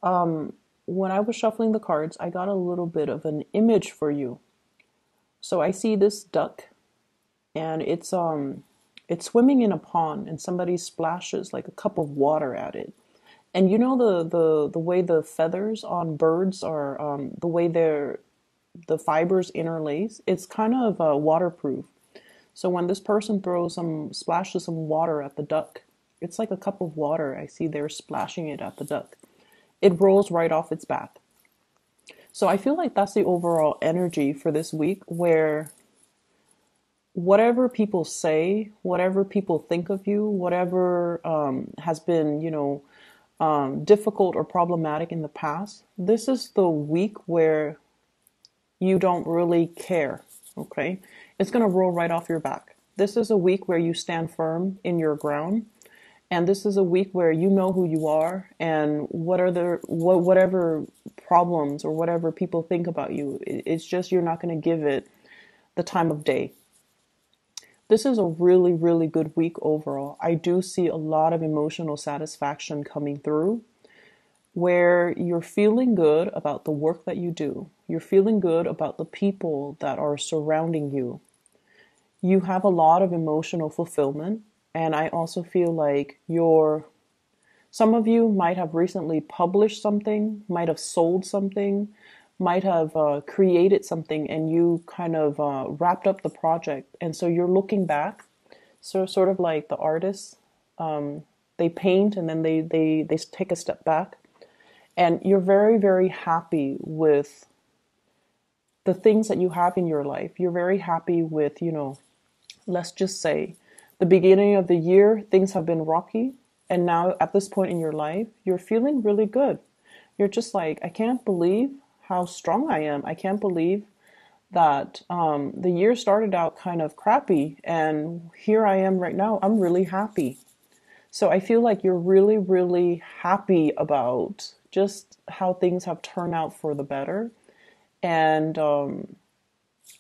When I was shuffling the cards, I got a little bit of an image for you. So I see this duck, and it's swimming in a pond, and somebody splashes like a cup of water at it. And you know the way the feathers on birds are, the way the fibers interlace, it's kind of waterproof. So when this person splashes some water at the duck, it's like a cup of water. I see they're splashing it at the duck. It rolls right off its back. So I feel like that's the overall energy for this week, where whatever people say, whatever people think of you, whatever has been, difficult or problematic in the past, this is the week where you don't really care. Okay. It's going to roll right off your back. This is a week where you stand firm in your ground. And this is a week where you know who you are, and whatever problems or whatever people think about you, it's just you're not going to give it the time of day. This is a really, really good week overall. I do see a lot of emotional satisfaction coming through, where you're feeling good about the work that you do. You're feeling good about the people that are surrounding you. You have a lot of emotional fulfillment. And I also feel like some of you might have recently published something, might have sold something, might have created something, and you kind of wrapped up the project. And so you're looking back, so sort of like the artists, they paint and then they take a step back. And you're very, very happy with the things that you have in your life. You're very happy with, let's just say, the beginning of the year, things have been rocky. And now at this point in your life, you're feeling really good. You're just like, I can't believe how strong I am. I can't believe that the year started out kind of crappy. And here I am right now. I'm really happy. So I feel like you're really, really happy about just how things have turned out for the better. And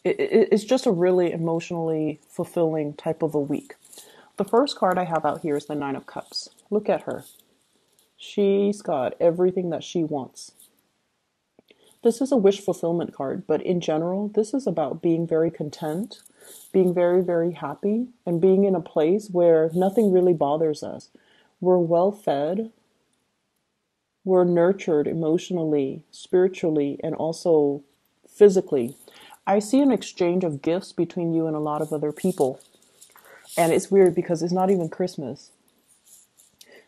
it's just a really emotionally fulfilling type of a week. The first card I have out here is the Nine of Cups. Look at her. She's got everything that she wants. This is a wish fulfillment card, but in general, this is about being very content, being very, very happy, and being in a place where nothing really bothers us. We're well fed, we're nurtured emotionally, spiritually, and also physically. I see an exchange of gifts between you and a lot of other people. And it's weird because it's not even Christmas.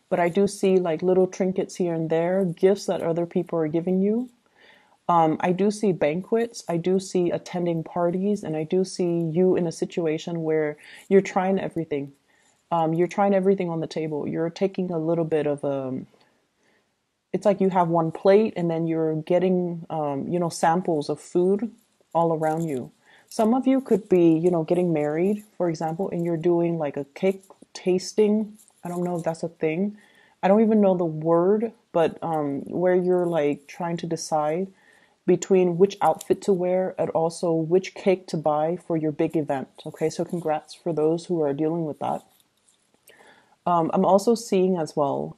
But I do see like little trinkets here and there, gifts that other people are giving you. I do see banquets. I do see attending parties. And I do see you in a situation where you're trying everything. You're trying everything on the table. You're taking a little bit of it's like you have one plate and then you're getting, samples of food all around you. Some of you could be, getting married, for example, and you're doing like a cake tasting. I don't know if that's a thing. I don't even know the word, but where you're like trying to decide between which outfit to wear and also which cake to buy for your big event. Okay, so congrats for those who are dealing with that. I'm also seeing as well,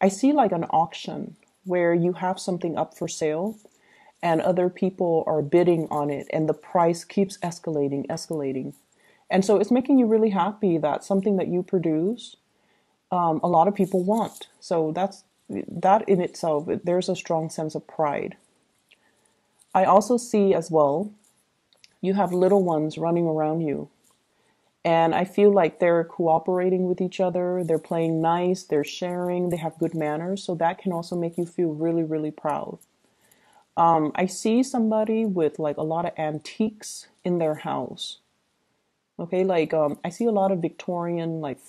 I see like an auction where you have something up for sale and other people are bidding on it and the price keeps escalating. And so it's making you really happy that something that you produce, a lot of people want. So that in itself, there's a strong sense of pride. I also see as well, you have little ones running around you. And I feel like they're cooperating with each other. They're playing nice. They're sharing. They have good manners. So that can also make you feel really, really proud. I see somebody with like a lot of antiques in their house. Okay, like I see a lot of Victorian like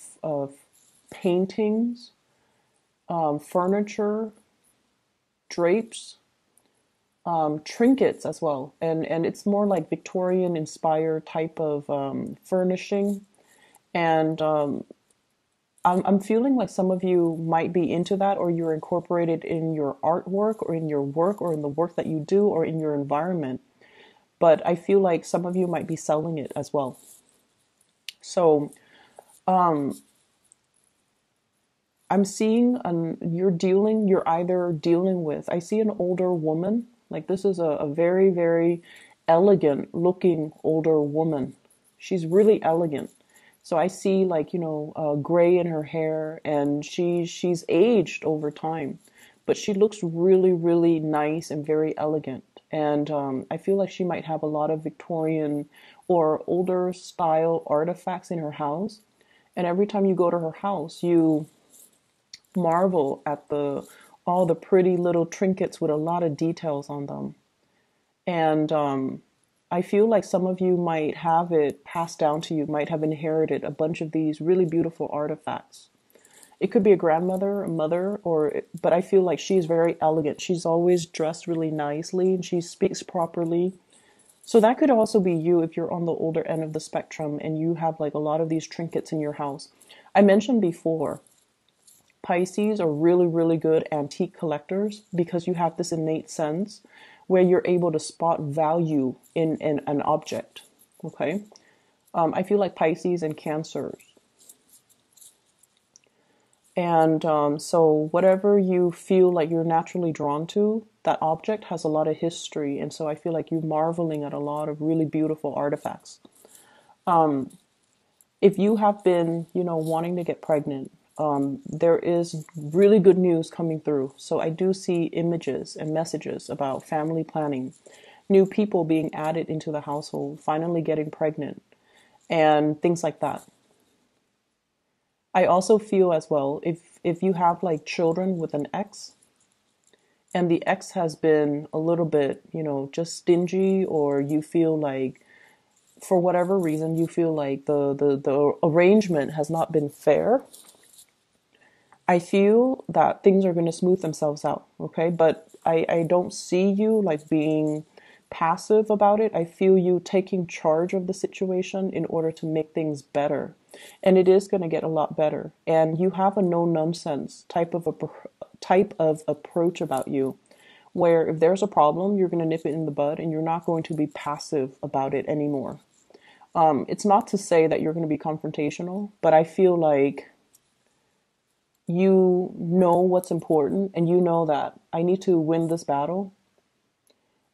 paintings, furniture, drapes, trinkets as well, and it's more like Victorian inspired type of furnishing, and I'm feeling like some of you might be into that, or you're incorporated in your artwork, or in your work, or in the work that you do, or in your environment. But I feel like some of you might be selling it as well. So I'm seeing you're either dealing with, I see an older woman, like this is a very, very elegant looking older woman. She's really elegant. So I see like, gray in her hair, and she's aged over time, but she looks really, really nice and very elegant. And I feel like she might have a lot of Victorian or older style artifacts in her house. And every time you go to her house, you marvel at the all the pretty little trinkets with a lot of details on them. And I feel like some of you might have it passed down to you, might have inherited a bunch of these really beautiful artifacts. It could be a grandmother, a mother, but I feel like she's very elegant. She's always dressed really nicely and she speaks properly. So that could also be you if you're on the older end of the spectrum and you have like a lot of these trinkets in your house. I mentioned before, Pisces are really, really good antique collectors because you have this innate sense where you're able to spot value in an object. Okay. I feel like Pisces and Cancers. And so whatever you feel like you're naturally drawn to, that object has a lot of history. And so I feel like you're marveling at a lot of really beautiful artifacts. If you have been, wanting to get pregnant, there is really good news coming through. So I do see images and messages about family planning, new people being added into the household, finally getting pregnant, and things like that. I also feel as well, if you have like children with an ex, and the ex has been a little bit, just stingy, or you feel like for whatever reason you feel like the arrangement has not been fair, I feel that things are going to smooth themselves out, okay? But I don't see you like being passive about it. I feel you taking charge of the situation in order to make things better. And it is going to get a lot better. And you have a no nonsense type of approach about you, where if there's a problem, you're going to nip it in the bud and you're not going to be passive about it anymore. It's not to say that you're going to be confrontational, but I feel like you know what's important and you know that I need to win this battle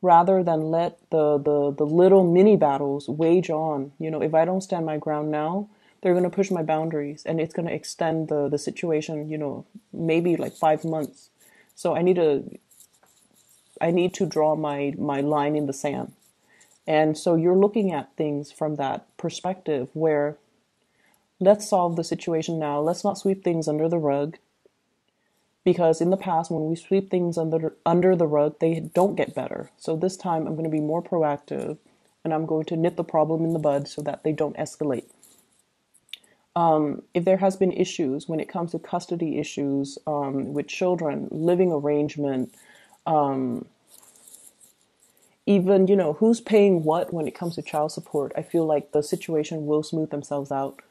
rather than let the little mini battles wage on. If I don't stand my ground now, they're going to push my boundaries and it's going to extend the situation, maybe like 5 months. So I need to draw my line in the sand. And so you're looking at things from that perspective where let's solve the situation now. Let's not sweep things under the rug. Because in the past, when we sweep things under the rug, they don't get better. So this time I'm going to be more proactive and I'm going to nip the problem in the bud so that they don't escalate. If there has been issues when it comes to custody issues with children, living arrangement, even, who's paying what when it comes to child support, I feel like the situation will smooth themselves out.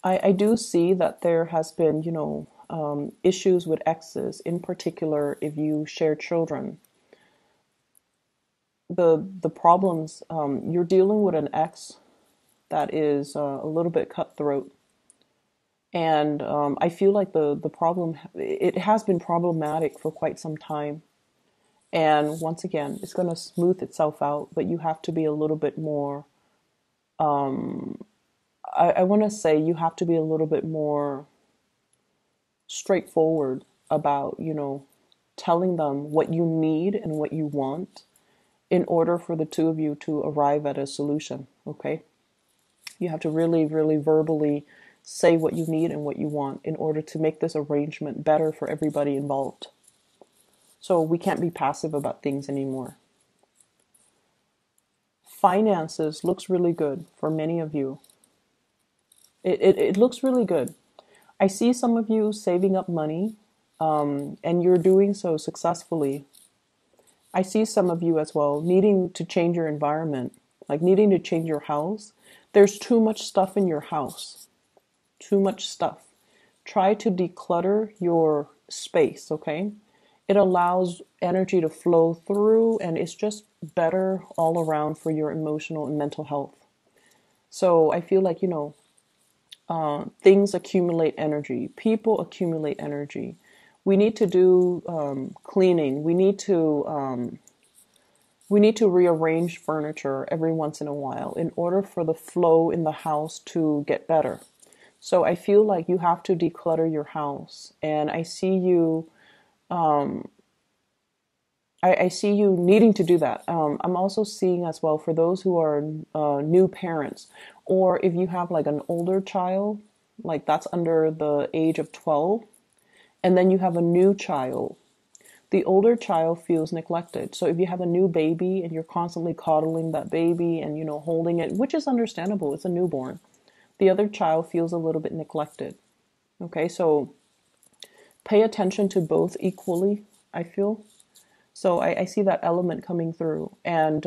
I do see that there has been, issues with exes, in particular if you share children. The problems, you're dealing with an ex that is a little bit cutthroat. And I feel like the problem, it has been problematic for quite some time. And once again, it's going to smooth itself out, but you have to be a little bit more, I want to say you have to be a little bit more straightforward about, telling them what you need and what you want in order for the two of you to arrive at a solution, okay? You have to really, really verbally say what you need and what you want in order to make this arrangement better for everybody involved. So we can't be passive about things anymore. Finances looks really good for many of you. It looks really good. I see some of you saving up money, and you're doing so successfully. I see some of you as well needing to change your environment, like needing to change your house. There's too much stuff in your house. Too much stuff. Try to declutter your space, okay? It allows energy to flow through and it's just better all around for your emotional and mental health. So I feel like, things accumulate energy, people accumulate energy. We need to do cleaning. We need to rearrange furniture every once in a while in order for the flow in the house to get better. So I feel like you have to declutter your house, and I see you needing to do that. I'm also seeing as well for those who are new parents, or if you have like an older child, like that's under the age of 12, and then you have a new child. The older child feels neglected. So if you have a new baby and you're constantly coddling that baby and, holding it, which is understandable, it's a newborn, the other child feels a little bit neglected. Okay, so pay attention to both equally, I feel. So I see that element coming through. And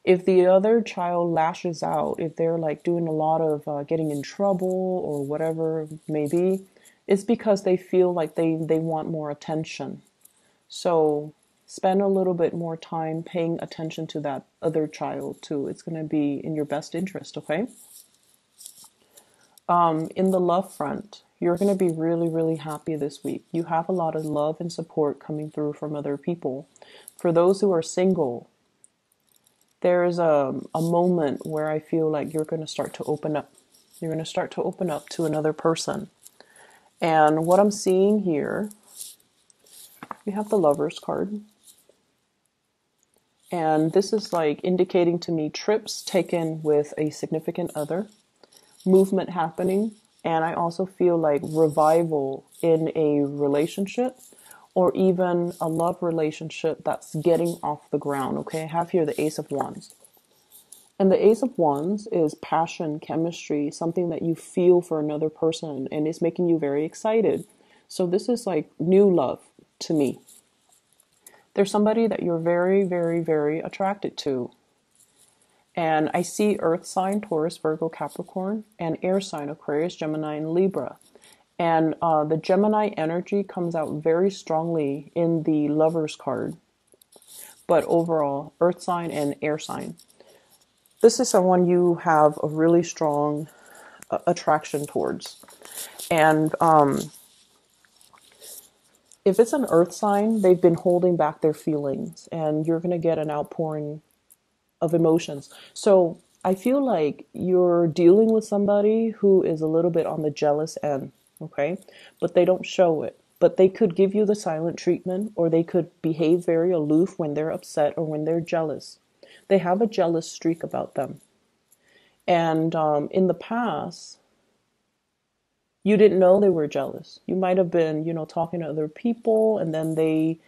if the other child lashes out, if they're like doing a lot of getting in trouble or whatever it may be, it's because they feel like they want more attention. So spend a little bit more time paying attention to that other child too. It's going to be in your best interest, okay? In the love front, you're going to be really, really happy this week. You have a lot of love and support coming through from other people. For those who are single, there's a moment where I feel like you're going to start to open up. You're going to start to open up to another person. And what I'm seeing here, we have the Lovers card. And this is like indicating to me trips taken with a significant other, movement happening, and I also feel like revival in a relationship or even a love relationship that's getting off the ground. Okay, I have here the Ace of Wands. And the Ace of Wands is passion, chemistry, something that you feel for another person and it's making you very excited. So this is like new love to me. There's somebody that you're very, very, very attracted to. And I see earth sign, Taurus, Virgo, Capricorn, and air sign, Aquarius, Gemini, and Libra. And the Gemini energy comes out very strongly in the Lovers card. But overall, earth sign and air sign. This is someone you have a really strong attraction towards. And if it's an earth sign, they've been holding back their feelings, and you're going to get an outpouring of emotions. So I feel like you're dealing with somebody who is a little bit on the jealous end, okay? But they don't show it. But they could give you the silent treatment, or they could behave very aloof when they're upset or when they're jealous. They have a jealous streak about them. And in the past, you didn't know they were jealous. You might have been, talking to other people, and then they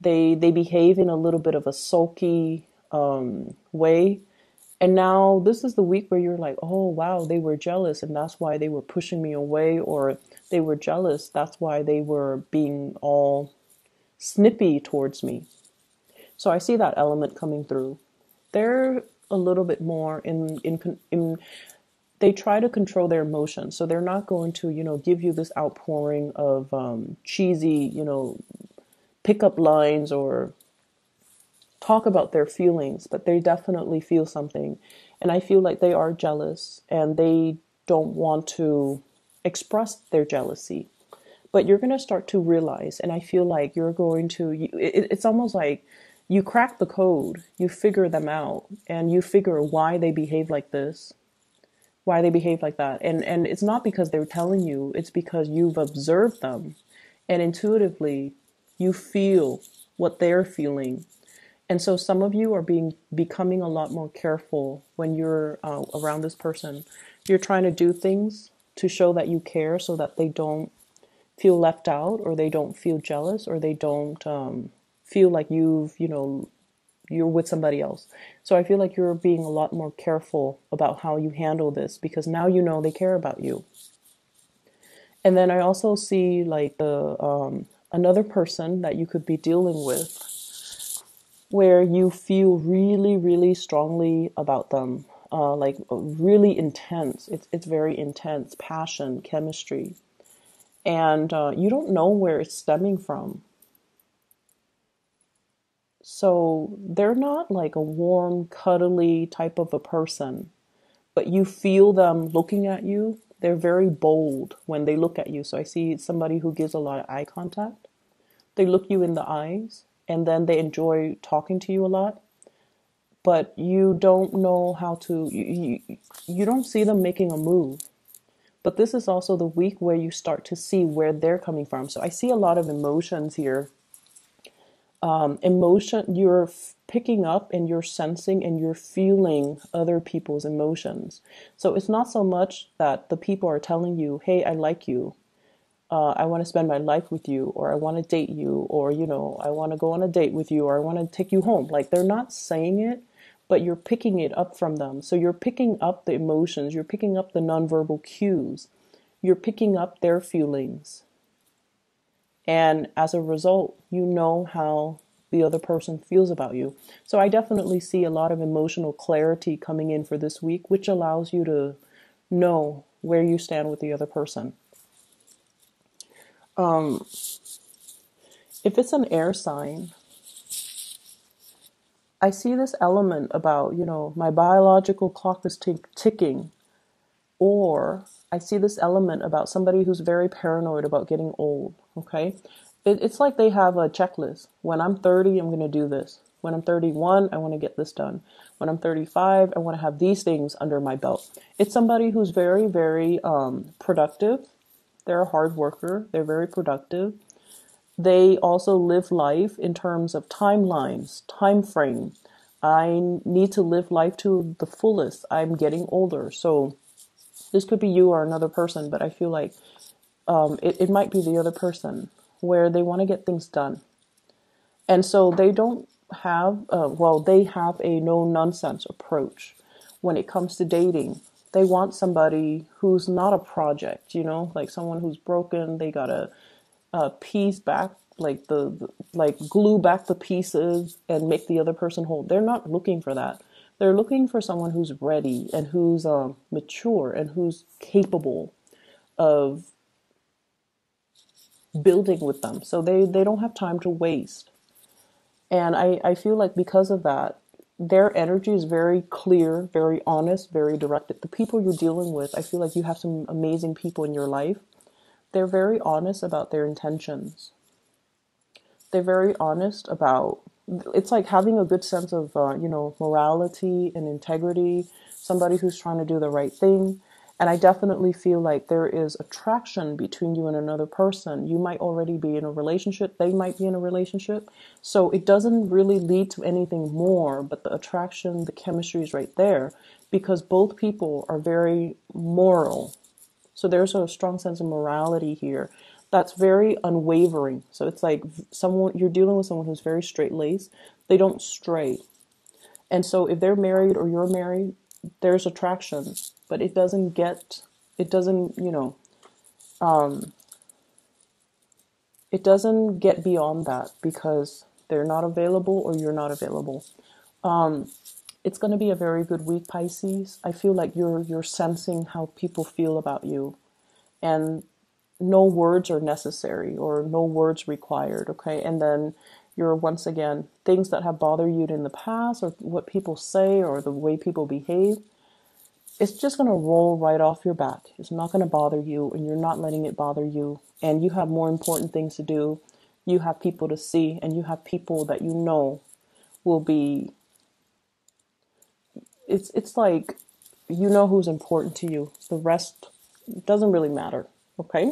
behave in a little bit of a sulky way. And now this is the week where you're like, oh, wow, they were jealous, and that's why they were pushing me away, or they were jealous, that's why they were being all snippy towards me. So I see that element coming through. They're a little bit more in they try to control their emotions. So they're not going to, give you this outpouring of cheesy, pickup lines or talk about their feelings, but they definitely feel something. And I feel like they are jealous and they don't want to express their jealousy. But you're going to start to realize, and I feel like you're going to, it's almost like you crack the code, you figure them out, and you figure why they behave like this, why they behave like that. And it's not because they're telling you, it's because you've observed them, and intuitively you feel what they're feeling. And so some of you are becoming a lot more careful when you're around this person. You're trying to do things to show that you care so that they don't feel left out, or they don't feel jealous, or they don't feel like you're with somebody else. So I feel like you're being a lot more careful about how you handle this, because now they care about you. And then I also see like the another person that you could be dealing with, where you feel really, really strongly about them, like really intense. It's very intense, passion, chemistry, and you don't know where it's stemming from. So they're not like a warm, cuddly type of a person, but you feel them looking at you. They're very bold when they look at you. So I see somebody who gives a lot of eye contact. They look you in the eyes, and then they enjoy talking to you a lot, but you don't know how to, you don't see them making a move. But this is also the week where you start to see where they're coming from. So I see a lot of emotions here. Emotion, you're picking up and you're sensing and you're feeling other people's emotions. So it's not so much that the people are telling you, hey, I like you. I want to spend my life with you, or I want to date you, or, I want to go on a date with you, or I want to take you home. Like, they're not saying it, but you're picking it up from them. So you're picking up the emotions, you're picking up the nonverbal cues, you're picking up their feelings. And as a result, you know how the other person feels about you. So I definitely see a lot of emotional clarity coming in for this week, which allows you to know where you stand with the other person. If it's an air sign, I see this element about, my biological clock is ticking, or I see this element about somebody who's very paranoid about getting old, okay? It's like they have a checklist. When I'm 30, I'm going to do this. When I'm 31, I want to get this done. When I'm 35, I want to have these things under my belt. It's somebody who's very, very productive. They're a hard worker. They're very productive. They also live life in terms of timelines, time frame. I need to live life to the fullest. I'm getting older. So this could be you or another person, but I feel like it might be the other person where they want to get things done. And so they don't have, they have a no nonsense approach when it comes to dating. They want somebody who's not a project, like someone who's broken. They gotta piece back, like like glue back the pieces and make the other person whole. They're not looking for that. They're looking for someone who's ready and who's mature and who's capable of building with them. So they don't have time to waste. And I feel like because of that, their energy is very clear, very honest, very directed. The people you're dealing with, I feel like you have some amazing people in your life. They're very honest about their intentions. They're very honest about, it's like having a good sense of, morality and integrity, somebody who's trying to do the right thing. And I definitely feel like there is attraction between you and another person. You might already be in a relationship. They might be in a relationship. So it doesn't really lead to anything more, but the attraction, the chemistry is right there because both people are very moral. So there's a strong sense of morality here that's very unwavering. So it's like someone, you're dealing with someone who's very straight-laced. They don't stray. And so if they're married or you're married, there's attraction, but it doesn't, it doesn't get beyond that because they're not available or you're not available. It's going to be a very good week, Pisces. I feel like you're sensing how people feel about you, and no words are necessary or no words required, okay? And then you're, once again, things that have bothered you in the past or what people say or the way people behave, it's just going to roll right off your back. It's not going to bother you, and you're not letting it bother you. And you have more important things to do. You have people to see, and you have people that will be, it's like, who's important to you. The rest doesn't really matter, okay?